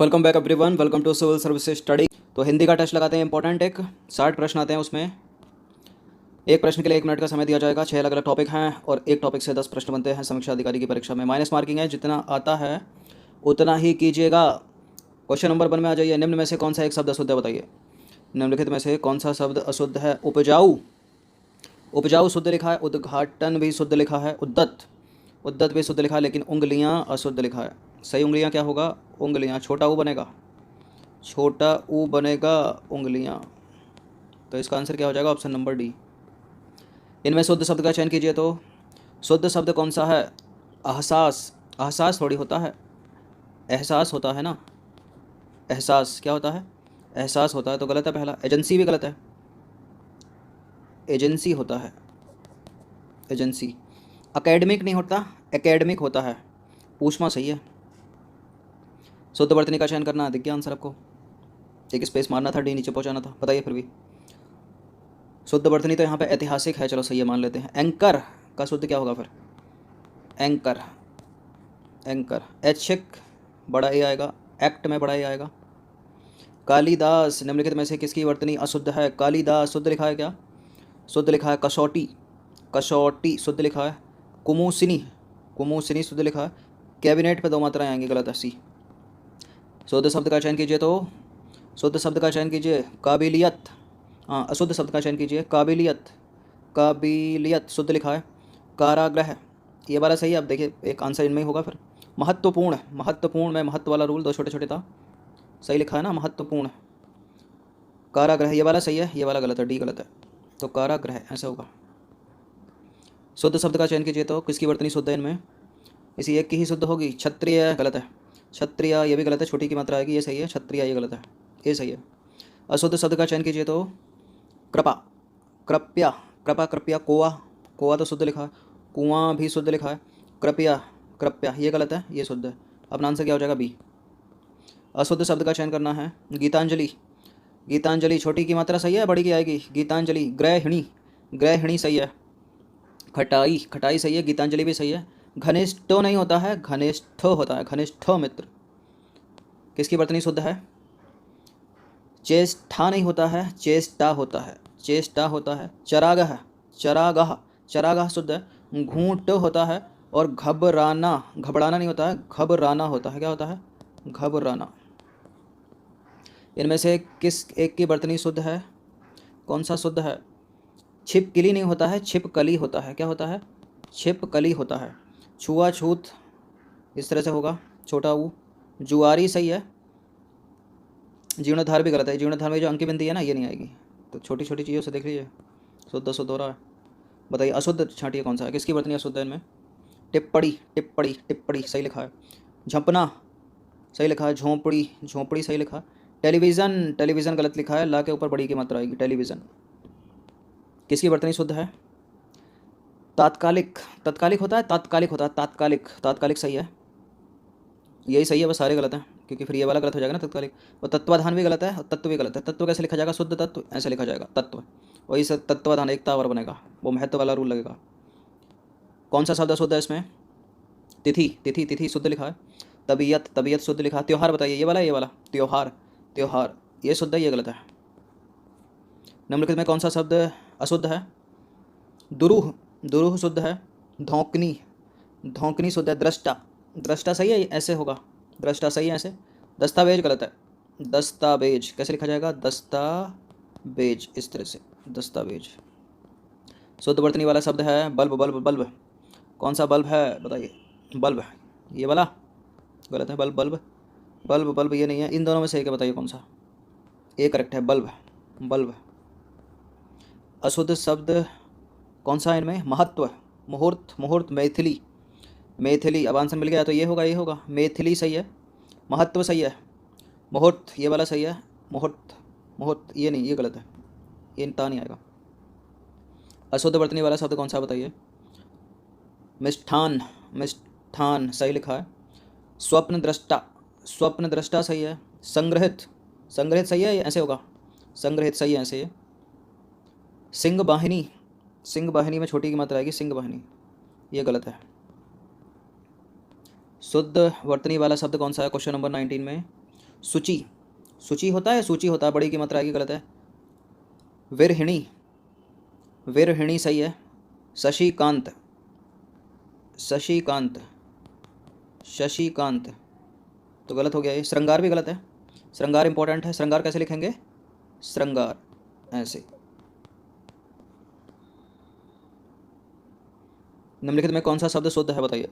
Welcome back everyone, welcome to civil services study. तो हिंदी का test लगाते हैं इंपॉर्टेंट। एक 60 प्रश्न आते हैं, उसमें एक प्रश्न के लिए 1 मिनट का समय दिया जाएगा। 6 अलग अलग टॉपिक हैं और एक टॉपिक से 10 प्रश्न बनते हैं समीक्षा अधिकारी की परीक्षा में। माइनस मार्किंग है, जितना आता है उतना ही कीजिएगा। क्वेश्चन नंबर 1 में आ जाइए। निम्न में से कौन सा एक शब्द अशुद्ध है, बताइए। निम्नलिखित में से कौन सा शब्द अशुद्ध है? उपजाऊ, उपजाऊ शुद्ध लिखा है। उद्घाटन भी शुद्ध लिखा है। उद्दत, उद्दत भी शुद्ध लिखा है, लेकिन उंगलियां अशुद्ध लिखा है। सही उंगलियां क्या होगा? उंगलियां, छोटा ऊ बनेगा, छोटा ऊ बनेगा उंगलियां। तो इसका आंसर क्या हो जाएगा? Option number D. इनमें शुद्ध शब्द का चयन कीजिए। तो शुद्ध शब्द कौन सा है? एहसास। एहसास थोड़ी होता है, एहसास होता है ना। एहसास क्या होता है? एहसास होता है, तो गलत है पहला। एजेंसी भी गलत है, एजेंसी होता है, एजेंसी। अकेडमिक नहीं होता, एकेडमिक होता है। ऊष्मा सही है। शुद्ध वर्तनी का चयन करना, दिख गया आंसर आपको। एक स्पेस मारना था, डी नीचे पहुंचाना था, बताइए फिर भी। शुद्ध वर्तनी तो यहाँ पे ऐतिहासिक है, चलो सही है, मान लेते हैं। एंकर का शुद्ध क्या होगा फिर? Anchor, anchor. ऐच्छिक बड़ा ए आएगा, एक्ट में बड़ा ए आएगा। कालिदास, निम्नलिखित में से किसकी वर्तनी अशुद्ध है? कालिदास शुद्ध लिखा है क्या? शुद्ध लिखा है। कसौटी, कसौटी शुद्ध लिखा है। कुमुसिनी, कुमुसिनी शुद्ध लिखा है। कैबिनेट पे 2 मात्राएं आएंगी, गलत है, सी। शुद्ध शब्द का चयन कीजिए। तो शुद्ध शब्द का चयन कीजिए। काबिलियत, हाँ, अशुद्ध शब्द का चयन कीजिए। काबिलियत, काबिलियत शुद्ध लिखा है। कारागृह, ये वाला सही है। अब देखिए एक आंसर इनमें ही होगा फिर। महत्वपूर्ण, महत्वपूर्ण में महत्व वाला रूल 2 छोटे छोटे था, सही लिखा है ना, महत्वपूर्ण। कारागृह ये वाला सही है, ये वाला गलत है, डी गलत है। तो कारागृह ऐसा होगा। शुद्ध शब्द का चयन कीजिए। तो किसकी वर्तनी शुद्ध है इनमें? इसी एक की ही शुद्ध होगी। क्षत्रिय गलत है, क्षत्रिय ये भी गलत है, छोटी की मात्रा आएगी, ये सही है। क्षत्रिय ये गलत है, ये सही है। अशुद्ध शब्द का चयन कीजिए। तो कृपा, कृपया, कृपा, कृपया। कोआ, कोआ तो शुद्ध लिखा है। कुआं भी शुद्ध लिखा है। कृपया, कृपया ये गलत है, ये शुद्ध है। अपना आंसर क्या हो जाएगा? बी। अशुद्ध शब्द का चयन करना है। गीतांजलि, गीतांजलि छोटी की मात्रा सही है, बड़ी की आएगी। गीतांजलि। गृहिणी, गृहिणी सही है। खटाई, खटाई सही है। गीतांजलि भी सही है। घनिष्ठो नहीं होता है, घनिष्ठो होता है। घनिष्ठो मित्र। किसकी वर्तनी शुद्ध है? चेष्टा नहीं होता है, चेष्टा होता है, चेष्टा होता है। चरागाह, चरागाह, चरागाह शुद्ध है। घूंट होता है। और घबराना, घबराना नहीं होता है, घबराना होता है। क्या होता है? घबराना। इनमें से किस एक की वर्तनी शुद्ध है? कौन सा शुद्ध है? छिपकली नहीं होता है, छिपकली होता है। क्या होता है? छिपकली होता है। छुआछूत इस तरह से होगा, छोटा ऊ। जुआरी सही है। जीर्णोद्धार भी गलत है। जीर्णोद्धार में जो अंकी बिंदी है ना, ये नहीं आएगी। तो छोटी छोटी चीज़ों से देख लीजिए। शुद्ध अशुद्ध हो रहा है, बताइए। अशुद्ध छांटिए कौन सा है, किसकी वर्तनी अशुद्ध है इनमें? टिप्पणी, टिप्पणी, टिप्पणी सही लिखा है। झंपना सही लिखा है। झोंपड़ी, झोंपड़ी सही लिखा है। टेलीविज़न, टेलीविज़न गलत लिखा है, ला के ऊपर बड़ी की मात्रा आएगी। टेलीविज़न। किसकी वर्तनी शुद्ध है? तात्कालिक, तात्कालिक होता है, तात्कालिक होता है। तात्कालिक, तात्कालिक सही है, यही सही है, बस सारे गलत हैं, क्योंकि फिर ये वाला गलत हो जाएगा ना, तत्कालिक। और तत्वाधान भी गलत है और तत्व भी गलत है। तत्व कैसे लिखा जाएगा? शुद्ध तत्व ऐसे लिखा जाएगा, तत्व। वही से तत्वाधान एकता और बनेगा, वो महत्व वाला रूल लगेगा। कौन सा शब्द शुद्ध है इसमें? तिथि, तिथि, तिथि शुद्ध लिखा है। तबीयत, तबीयत शुद्ध लिखा है। त्योहार बताइए, ये वाला, ये वाला। त्योहार, त्योहार ये शुद्ध है, ये गलत है। निम्नलिखित में कौन सा शब्द अशुद्ध है? दुरूह, दुरूह शुद्ध है। धौंकनी, धौंकनी शुद्ध है। दृष्टा, दृष्टा सही है, ऐसे होगा। दृष्टा सही है ऐसे। दस्तावेज गलत है। दस्तावेज कैसे लिखा जाएगा? दस्तावेज इस तरह से, दस्तावेज। शुद्ध वर्तनी वाला शब्द है बल्ब, बल्ब, बल्ब। कौन सा बल्ब है बताइए? बल्ब, ये वाला गलत है। बल्ब, बल्ब, बल्ब, बल्ब ये नहीं है। इन दोनों में से एक है, बताइए कौन सा? ये करेक्ट है, बल्ब, बल्ब। अशुद्ध शब्द कौन सा है इनमें? महत्व, मुहूर्त, मुहूर्त। मैथिली, मैथिली। अब आंसर मिल गया, तो ये होगा, ये होगा। मैथिली सही है। महत्व सही है। मुहूर्त ये वाला सही है। मुहूर्त, मुहूर्त ये नहीं, ये गलत है, ये ता नहीं आएगा। अशुद्ध वर्तनी वाला शब्द कौन सा बताइए? मिष्ठान, मिष्ठान सही लिखा है। स्वप्न दृष्टा, स्वप्न दृष्टा सही है। संग्रहित, संग्रहित सही है, ऐसे होगा। संग्रहित सही है ऐसे। सिंह वाहिनी, सिंह वाहिनी में छोटी की मात्रा आएगी, सिंह वाहिनी ये गलत है। शुद्ध वर्तनी वाला शब्द कौन सा है क्वेश्चन नंबर 19 में? सूची, सूची होता है, सूची होता है, बड़ी की मात्रा आएगी, गलत है। विरहिणी, विरहिणी सही है। शशिकांत, शशिकांत, शशिकांत तो गलत हो गया ये। श्रृंगार भी गलत है, श्रृंगार इंपॉर्टेंट है। श्रृंगार कैसे लिखेंगे? श्रृंगार, ऐसे। निम्नलिखित में कौन सा शब्द शुद्ध है बताइए?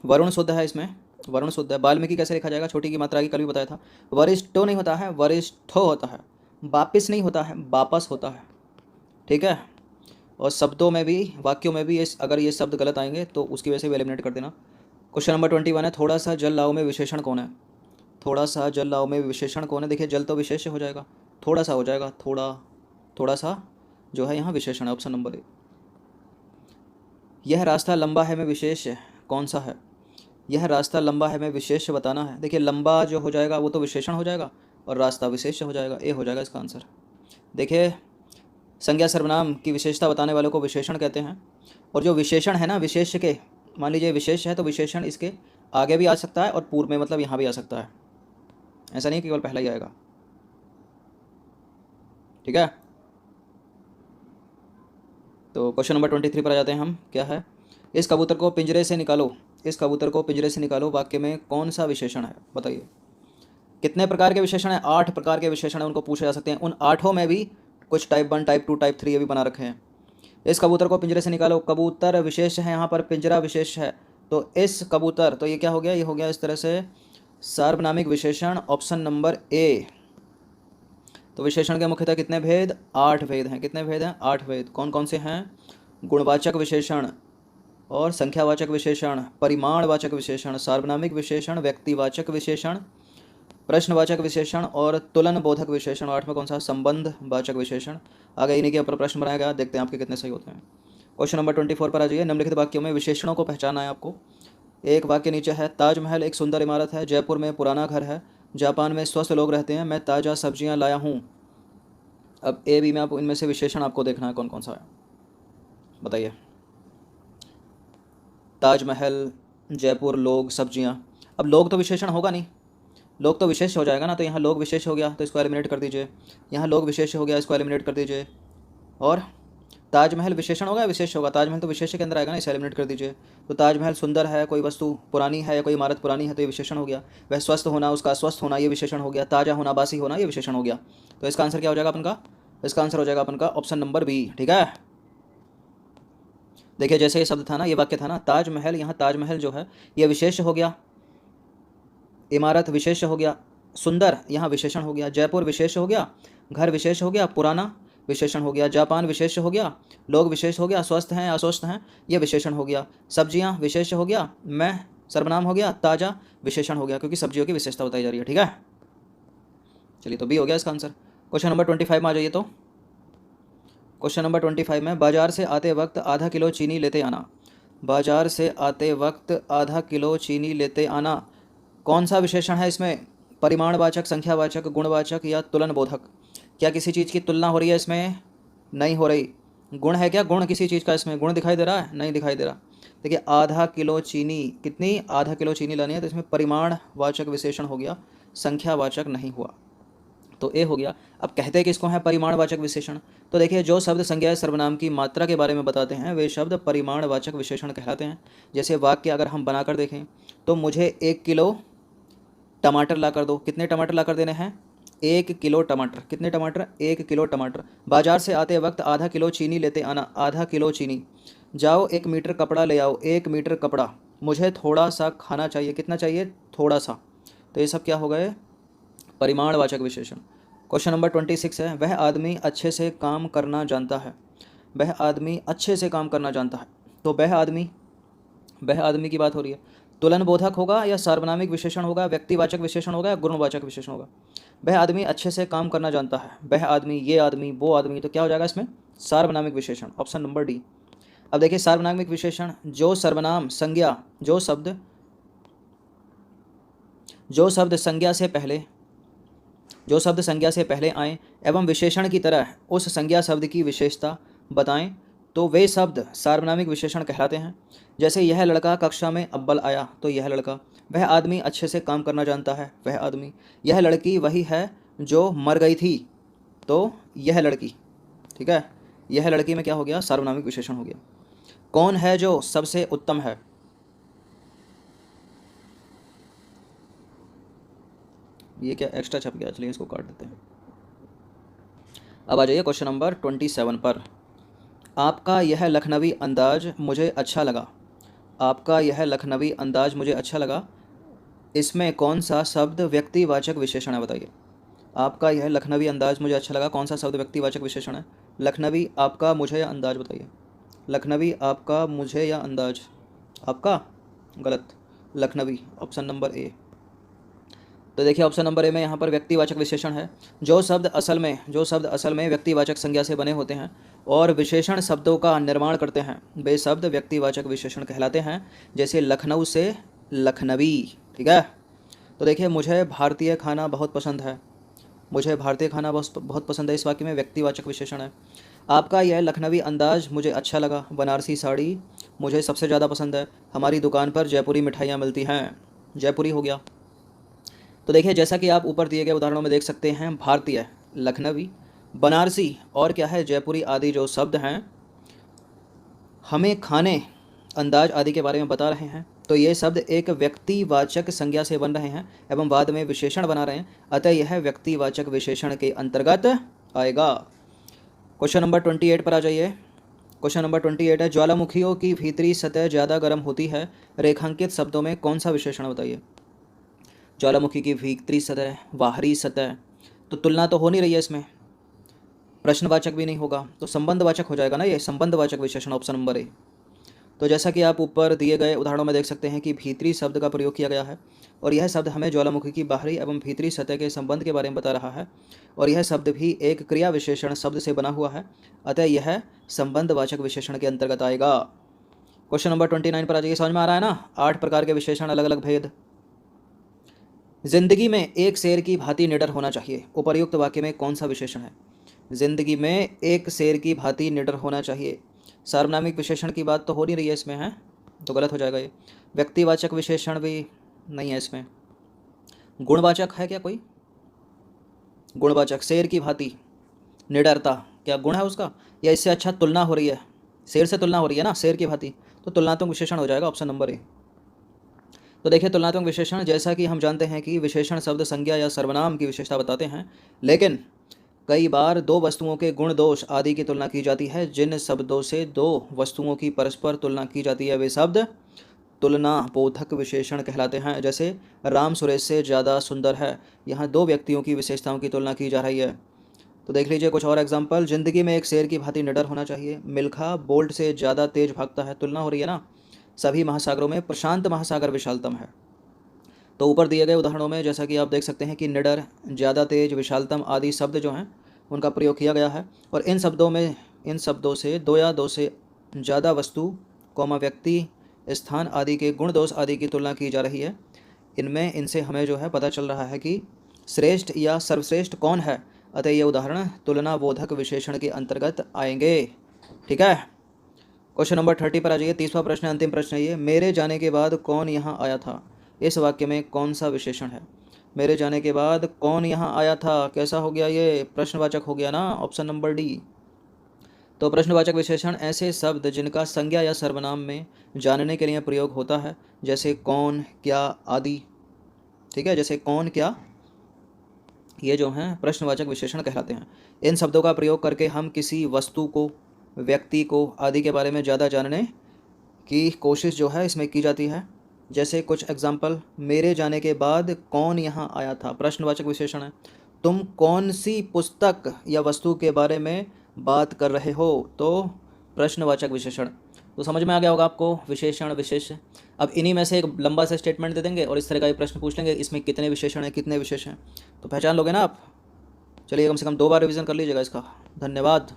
वरुण शुद्ध है, इसमें वरुण शुद्ध है। वाल्मीकि कैसे लिखा जाएगा? छोटी की मात्रा की कल भी बताया था। वरिष्ठो नहीं होता है, वरिष्ठो होता है। वापिस नहीं होता है, वापस होता है, ठीक है। और शब्दों में भी, वाक्यों में भी अगर ये शब्द गलत आएंगे तो उसकी वजह से भी एलिमिनेट कर देना। क्वेश्चन नंबर 21 है, थोड़ा सा जल लाओ में विशेषण कौन है? थोड़ा सा जल लाओ में विशेषण कौन है? देखिए जल तो विशेष्य हो जाएगा, थोड़ा सा हो जाएगा, थोड़ा सा जो है यहाँ विशेषण है, ऑप्शन नंबर ए। यह रास्ता लंबा है में विशेष कौन सा है? यह रास्ता लंबा है में विशेष बताना है। देखिए लंबा जो हो जाएगा वो तो विशेषण हो जाएगा और रास्ता विशेष हो जाएगा, ए हो जाएगा इसका आंसर। देखिए संज्ञा सर्वनाम की विशेषता बताने वालों को विशेषण कहते हैं। और जो विशेषण है ना, विशेष के, मान लीजिए विशेष है तो विशेषण इसके आगे भी आ सकता है और पूर्व में, मतलब यहाँ भी आ सकता है, ऐसा नहीं केवल पहला ही आएगा, ठीक है। तो क्वेश्चन नंबर 23 पर आ जाते हैं हम। क्या है? इस कबूतर को पिंजरे से निकालो, इस कबूतर को पिंजरे से निकालो वाक्य में कौन सा विशेषण है बताइए? कितने प्रकार के विशेषण हैं? 8 प्रकार के विशेषण हैं, उनको पूछे जा सकते हैं। उन 8 में भी कुछ टाइप 1, टाइप 2, टाइप 3 ये भी बना रखे हैं। इस कबूतर को पिंजरे से निकालो, कबूतर विशेष है, यहाँ पर पिंजरा विशेष है, तो इस कबूतर, तो ये क्या हो गया? ये हो गया इस तरह से सार्वनामिक विशेषण, ऑप्शन नंबर ए। तो विशेषण के मुख्यतः कितने भेद? 8 भेद हैं। कितने भेद हैं? 8 भेद। कौन कौन से हैं? गुणवाचक विशेषण और संख्यावाचक विशेषण, परिमाणवाचक विशेषण, सार्वनामिक विशेषण, व्यक्तिवाचक विशेषण, प्रश्नवाचक विशेषण और तुलन बोधक विशेषण। 8 में कौन सा? संबंधवाचक विशेषण। आगे इन्हीं के ऊपर प्रश्न बनाया गया, देखते हैं आपके कितने सही होते हैं। क्वेश्चन नंबर 24 पर आ जाइए। निम्नलिखित वाक्यों में विशेषणों को पहचानना है आपको। एक वाक्य नीचे है, ताजमहल एक सुंदर इमारत है, जयपुर में पुराना घर है, जापान में स्वस्थ लोग रहते हैं, मैं ताज़ा सब्जियां लाया हूँ। अब ए बी में आप इनमें से विशेषण आपको देखना है कौन कौन सा है, बताइए। ताजमहल, जयपुर, लोग, सब्जियां। अब लोग तो विशेषण होगा नहीं, लोग तो विशेष हो जाएगा ना, तो यहाँ लोग विशेष हो गया तो इसको एलिमिनेट कर दीजिए। यहाँ लोग विशेष हो गया, इसको एलिमिनेट कर दीजिए। और ताजमहल विशेषण होगा, विशेष होगा, ताजमहल तो विशेष के अंदर आएगा ना, इसे एलिमिनेट कर दीजिए। तो ताजमहल सुंदर है, कोई वस्तु पुरानी है या कोई इमारत पुरानी है तो ये विशेषण हो गया। वह स्वस्थ होना, उसका अस्वस्थ होना, ये विशेषण हो गया। ताज़ा होना, बासी होना, ये विशेषण हो गया। तो इसका आंसर क्या हो जाएगा अपन का? इसका आंसर हो जाएगा अपन का ऑप्शन नंबर बी, ठीक है। देखिए जैसे ये शब्द था ना, ये वाक्य था ना, ताजमहल, यहाँ ताजमहल जो है ये विशेष हो गया, इमारत विशेष हो गया, सुंदर यहाँ विशेषण हो गया, जयपुर विशेष हो गया, घर विशेष हो गया, पुराना विशेषण हो गया, जापान विशेष हो गया, लोग विशेष हो गया, स्वस्थ हैं अस्वस्थ हैं ये विशेषण हो गया, सब्जियां विशेष हो गया, मैं सर्वनाम हो गया, ताज़ा विशेषण हो गया, क्योंकि सब्जियों की विशेषता बताई जा रही है, ठीक है। चलिए तो बी हो गया इसका आंसर। क्वेश्चन नंबर 25 में आ जाइए। तो क्वेश्चन नंबर 25 में, बाजार से आते वक्त आधा किलो चीनी लेते आना। बाजार से आते वक्त आधा किलो चीनी लेते आना, कौन सा विशेषण है इसमें? परिमाणवाचक, संख्यावाचक, गुणवाचक या तुलन बोधक? क्या किसी चीज़ की तुलना हो रही है इसमें? नहीं हो रही। गुण है क्या? गुण किसी चीज़ का इसमें गुण दिखाई दे रहा है? नहीं दिखाई दे रहा। देखिए आधा किलो चीनी, कितनी? आधा किलो चीनी लानी है, तो इसमें परिमाणवाचक विशेषण हो गया, संख्यावाचक नहीं हुआ, तो ए हो गया। अब कहते हैं किसको है परिमाणवाचक विशेषण? तो देखिए जो शब्द संज्ञा सर्वनाम की मात्रा के बारे में बताते हैं वे शब्द परिमाणवाचक विशेषण कहलाते हैं। जैसे वाक्य अगर हम बनाकर देखें तो मुझे 1 किलो टमाटर ला कर दो। कितने टमाटर ला कर देने हैं? 1 किलो टमाटर। कितने टमाटर? 1 किलो टमाटर। बाजार से आते वक्त आधा किलो चीनी लेते आना, आधा किलो चीनी। जाओ 1 मीटर कपड़ा ले आओ, 1 मीटर कपड़ा। मुझे थोड़ा सा खाना चाहिए। कितना चाहिए? थोड़ा सा। तो ये सब क्या हो गए? परिमाणवाचक विशेषण। क्वेश्चन नंबर 26 है, वह आदमी अच्छे से काम करना जानता है। वह आदमी अच्छे से काम करना जानता है, तो वह आदमी की बात हो रही है। तुलन बोधक होगा या सार्वनामिक विशेषण होगा, व्यक्तिवाचक विशेषण होगा या गुणवाचक विशेषण होगा? वह आदमी अच्छे से काम करना जानता है, वह आदमी, ये आदमी, वो आदमी, तो क्या हो जाएगा इसमें? सार्वनामिक विशेषण, ऑप्शन नंबर डी। अब देखिए सार्वनामिक विशेषण, जो सर्वनाम संज्ञा, जो शब्द संज्ञा से पहले आए एवं विशेषण की तरह उस संज्ञा शब्द की विशेषता बताएं तो वे शब्द सार्वनामिक विशेषण कहलाते हैं। जैसे यह लड़का कक्षा में अव्वल आया, तो यह लड़का। वह आदमी अच्छे से काम करना जानता है, वह आदमी। यह लड़की वही है जो मर गई थी, तो यह लड़की। ठीक है, यह लड़की में क्या हो गया, सार्वनामिक विशेषण हो गया। कौन है जो सबसे उत्तम है, ये क्या एक्स्ट्रा छप गया, चलिए इसको काट देते हैं। अब आ जाइए क्वेश्चन नंबर 27 पर। आपका यह लखनवी अंदाज मुझे अच्छा लगा। आपका यह लखनवी अंदाज मुझे अच्छा लगा, इसमें कौन सा शब्द व्यक्तिवाचक विशेषण है, बताइए। आपका यह लखनवी अंदाज मुझे अच्छा लगा, कौन सा शब्द व्यक्तिवाचक विशेषण है। लखनवी, आपका, मुझे या अंदाज, बताइए। लखनवी, आपका, मुझे या अंदाज। आपका गलत, लखनवी, ऑप्शन नंबर ए। तो देखिए ऑप्शन नंबर ए में यहाँ पर व्यक्तिवाचक विशेषण है। जो शब्द असल में व्यक्तिवाचक संज्ञा से बने होते हैं और विशेषण शब्दों का निर्माण करते हैं, वे शब्द व्यक्तिवाचक विशेषण कहलाते हैं। जैसे लखनऊ से लखनवी। ठीक है, तो देखिए मुझे भारतीय खाना बहुत पसंद है, मुझे भारतीय खाना बहुत पसंद है, इस वाक्य में व्यक्तिवाचक विशेषण है। आपका यह लखनवी अंदाज मुझे अच्छा लगा, बनारसी साड़ी मुझे सबसे ज़्यादा पसंद है, हमारी दुकान पर जयपुरी मिठाइयाँ मिलती हैं, जयपुरी हो गया। तो देखिए जैसा कि आप ऊपर दिए गए उदाहरणों में देख सकते हैं, भारतीय, लखनवी, बनारसी और क्या है, जयपुरी आदि जो शब्द हैं हमें खाने, अंदाज आदि के बारे में बता रहे हैं। तो ये शब्द एक व्यक्तिवाचक संज्ञा से बन रहे हैं एवं बाद में विशेषण बना रहे हैं, अतः यह व्यक्तिवाचक विशेषण के अंतर्गत आएगा। क्वेश्चन नंबर 28 पर आ जाइए। क्वेश्चन नंबर 28 है, ज्वालामुखियों की भीतरी सतह ज़्यादा गर्म होती है, रेखांकित शब्दों में कौन सा विशेषण, बताइए। ज्वालामुखी की भीतरी सतह, बाहरी सतह, तो तुलना तो हो नहीं रही है इसमें, प्रश्नवाचक भी नहीं होगा, तो संबंधवाचक हो जाएगा ना, ये संबंधवाचक विशेषण, ऑप्शन नंबर ए। तो जैसा कि आप ऊपर दिए गए उदाहरणों में देख सकते हैं कि भीतरी शब्द का प्रयोग किया गया है और यह शब्द हमें ज्वालामुखी की बाहरी एवं भीतरी सतह के संबंध के बारे में बता रहा है और यह शब्द भी एक क्रिया विशेषण शब्द से बना हुआ है, अतः यह संबंधवाचक विशेषण के अंतर्गत आएगा। क्वेश्चन नंबर 29 पर आ जाइए। समझ में आ रहा है ना, 8 प्रकार के विशेषण, अलग अलग भेद। जिंदगी में एक शेर की भांति निडर होना चाहिए, उपर्युक्त वाक्य में कौन सा विशेषण है। जिंदगी में एक शेर की भांति निडर होना चाहिए, सार्वनामिक विशेषण की बात तो हो नहीं रही है इसमें, है तो गलत हो जाएगा ये। व्यक्तिवाचक विशेषण भी नहीं है इसमें। गुणवाचक है क्या कोई, गुणवाचक, शेर की भांति, निडरता, क्या गुण है उसका, या इससे अच्छा तुलना हो रही है, शेर से तुलना हो रही है ना, शेर की भांति, तो तुलनात्मक विशेषण हो जाएगा, ऑप्शन नंबर ए। तो देखिए तुलनात्मक विशेषण, जैसा कि हम जानते हैं कि विशेषण शब्द संज्ञा या सर्वनाम की विशेषता बताते हैं, लेकिन कई बार दो वस्तुओं के गुण दोष आदि की तुलना की जाती है। जिन शब्दों से दो वस्तुओं की परस्पर तुलना की जाती है वे शब्द तुलना बोधक विशेषण कहलाते हैं। जैसे राम सुरेश से ज़्यादा सुंदर है, यहाँ दो व्यक्तियों की विशेषताओं की तुलना की जा रही है। तो देख लीजिए कुछ और एग्जाम्पल। जिंदगी में एक शेर की भांति निडर होना चाहिए, मिल्खा बोल्ट से ज़्यादा तेज भागता है, तुलना हो रही है ना, सभी महासागरों में प्रशांत महासागर विशालतम है। तो ऊपर दिए गए उदाहरणों में जैसा कि आप देख सकते हैं कि निडर, ज़्यादा तेज, विशालतम आदि शब्द जो हैं उनका प्रयोग किया गया है और इन शब्दों से दो या दो से ज़्यादा वस्तु, व्यक्ति, स्थान आदि के गुण दोष आदि की तुलना की जा रही है। इनसे हमें जो है पता चल रहा है कि श्रेष्ठ या सर्वश्रेष्ठ कौन है, अतः ये उदाहरण तुलना बोधक विशेषण के अंतर्गत आएंगे। ठीक है, क्वेश्चन नंबर 30 पर आ जाइए। 30वां प्रश्न, अंतिम प्रश्न है ये, मेरे जाने के बाद कौन यहाँ आया था, इस वाक्य में कौन सा विशेषण है। मेरे जाने के बाद कौन यहाँ आया था, कैसा हो गया ये, प्रश्नवाचक हो गया ना, ऑप्शन नंबर डी। तो प्रश्नवाचक विशेषण ऐसे शब्द जिनका संज्ञा या सर्वनाम में जानने के लिए प्रयोग होता है, जैसे कौन, क्या आदि। ठीक है, जैसे कौन, क्या, ये जो हैं प्रश्नवाचक विशेषण कहलाते हैं। इन शब्दों का प्रयोग करके हम किसी वस्तु को, व्यक्ति को आदि के बारे में ज़्यादा जानने की कोशिश जो है इसमें की जाती है। जैसे कुछ एग्जाम्पल, मेरे जाने के बाद कौन यहाँ आया था, प्रश्नवाचक विशेषण है। तुम कौन सी पुस्तक या वस्तु के बारे में बात कर रहे हो, तो प्रश्नवाचक विशेषण। तो समझ में आ गया होगा आपको विशेषण विशेष। अब इन्हीं में से एक लंबा सा स्टेटमेंट दे देंगे और इस तरह का एक प्रश्न पूछ लेंगे, इसमें कितने विशेषण हैं, कितने विशेष हैं, तो पहचान लोगे ना आप। चलिए कम से कम 2 बार रिवीजन कर लीजिएगा इसका। धन्यवाद।